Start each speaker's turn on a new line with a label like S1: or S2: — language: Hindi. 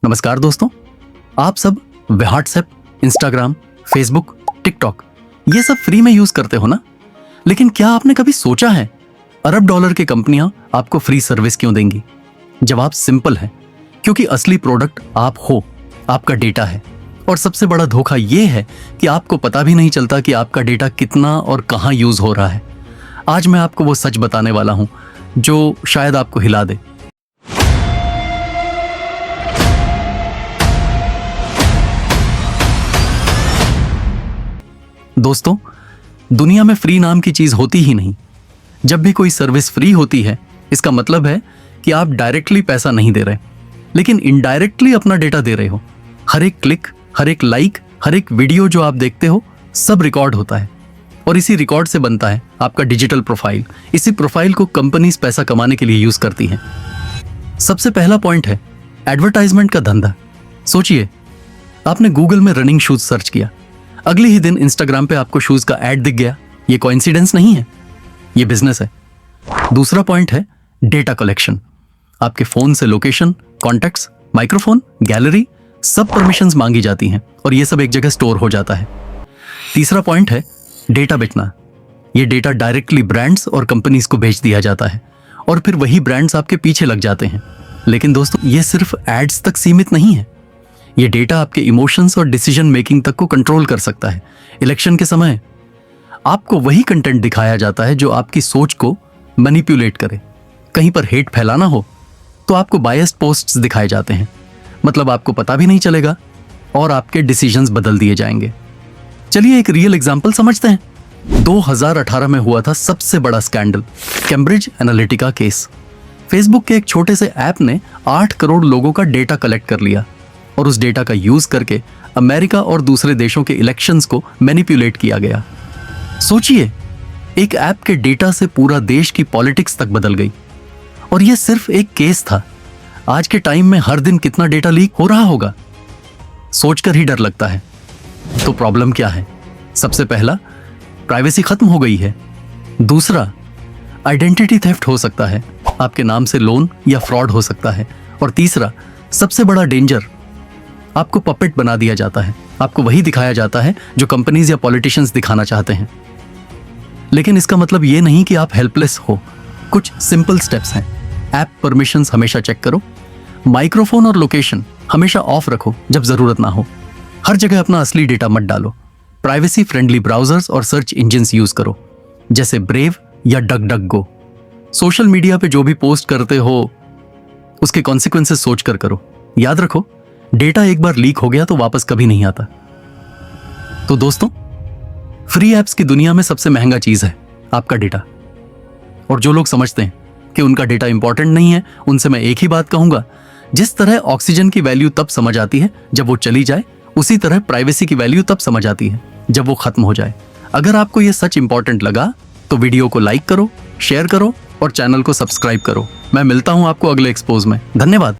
S1: नमस्कार दोस्तों, आप सब व्हाट्सएप, इंस्टाग्राम, फेसबुक, टिकटॉक ये सब फ्री में यूज करते हो ना। लेकिन क्या आपने कभी सोचा है अरब डॉलर की कंपनियां आपको फ्री सर्विस क्यों देंगी? जवाब सिंपल है, क्योंकि असली प्रोडक्ट आप हो, आपका डेटा है। और सबसे बड़ा धोखा यह है कि आपको पता भी नहीं चलता कि आपका डेटा कितना और कहां यूज हो रहा है। आज मैं आपको वो सच बताने वाला हूं जो शायद आपको हिला दे। दोस्तों, दुनिया में फ्री नाम की चीज होती ही नहीं। जब भी कोई सर्विस फ्री होती है, इसका मतलब है कि आप डायरेक्टली पैसा नहीं दे रहे, लेकिन इनडायरेक्टली अपना डेटा दे रहे हो। हर एक क्लिक, हर एक लाइक, हर एक वीडियो जो आप देखते हो, सब रिकॉर्ड होता है और इसी रिकॉर्ड से बनता है आपका डिजिटल प्रोफाइल। इसी प्रोफाइल को कंपनीज पैसा कमाने के लिए यूज करती हैं। सबसे पहला पॉइंट है एडवर्टाइजमेंट का धंधा। सोचिए, आपने गूगल में रनिंग शूज सर्च किया, अगले ही दिन इंस्टाग्राम पे आपको शूज का ऐड दिख गया। ये कोइंसिडेंस नहीं है, ये बिजनेस है। दूसरा पॉइंट है डेटा कलेक्शन। आपके फोन से लोकेशन, कॉन्टैक्ट्स, माइक्रोफोन, गैलरी, सब परमिशंस मांगी जाती हैं और ये सब एक जगह स्टोर हो जाता है। तीसरा पॉइंट है डेटा बेचना। ये डेटा डायरेक्टली ब्रांड्स और कंपनीज को बेच दिया जाता है और फिर वही ब्रांड्स आपके पीछे लग जाते हैं। लेकिन दोस्तों, ये सिर्फ एड्स तक सीमित नहीं है। ये डेटा आपके इमोशंस और डिसीजन मेकिंग तक को कंट्रोल कर सकता है। इलेक्शन के समय आपको वही कंटेंट दिखाया जाता है जो आपकी सोच को मैनिपुलेट करे। कहीं पर हेट फैलाना हो तो आपको बायस्ड पोस्ट्स दिखाए जाते हैं, मतलब आपको पता भी नहीं चलेगा और आपके डिसीजंस बदल दिए जाएंगे। चलिए एक रियल एग्जांपल समझते हैं। 2018 में हुआ था सबसे बड़ा scandal, Cambridge Analytica case. Facebook के एक छोटे से ऐप ने 8 करोड़ लोगों का डेटा कलेक्ट कर लिया और उस डेटा का यूज करके अमेरिका और दूसरे देशों के इलेक्शंस को मैनिपुलेट किया गया। सोचिए, एक ऐप के डेटा से पूरा देश की पॉलिटिक्स तक बदल गई और यह सिर्फ एक केस था। आज के टाइम में हर दिन कितना डेटा लीक हो रहा होगा, सोचकर ही डर लगता है। तो प्रॉब्लम क्या है? सबसे पहला, प्राइवेसी खत्म हो गई है। दूसरा, आइडेंटिटी थेफ्ट हो सकता है, आपके नाम से लोन या फ्रॉड हो सकता है। और तीसरा, सबसे बड़ा डेंजर, आपको पपेट बना दिया जाता है। आपको वही दिखाया जाता है जो कंपनीज या पॉलिटिशियंस दिखाना चाहते हैं। लेकिन इसका मतलब ये नहीं कि आप हेल्पलेस हो। कुछ सिंपल स्टेप्स हैं। ऐप परमिशंस हमेशा चेक करो। माइक्रोफोन और लोकेशन हमेशा ऑफ रखो जब जरूरत ना हो। हर जगह अपना असली डेटा मत डालो। प्राइवेसी फ्रेंडली ब्राउजर्स और सर्च इंजिन्स यूज करो, जैसे ब्रेव या डक-डक-गो। सोशल मीडिया पे जो भी पोस्ट करते हो उसके कॉन्सिक्वेंसेस सोचकर करो। याद रखो, डेटा एक बार लीक हो गया तो वापस कभी नहीं आता। तो दोस्तों, फ्री एप्स की दुनिया में सबसे महंगा चीज है आपका डेटा। और जो लोग समझते हैं कि उनका डेटा इंपॉर्टेंट नहीं है, उनसे मैं एक ही बात कहूंगा, जिस तरह ऑक्सीजन की वैल्यू तब समझ आती है जब वो चली जाए, उसी तरह प्राइवेसी की वैल्यू तब समझ आती है जब वो खत्म हो जाए। अगर आपको ये सच इंपॉर्टेंट लगा तो वीडियो को लाइक करो, शेयर करो और चैनल को सब्सक्राइब करो। मैं मिलता हूं आपको अगले एक्सपोज में। धन्यवाद।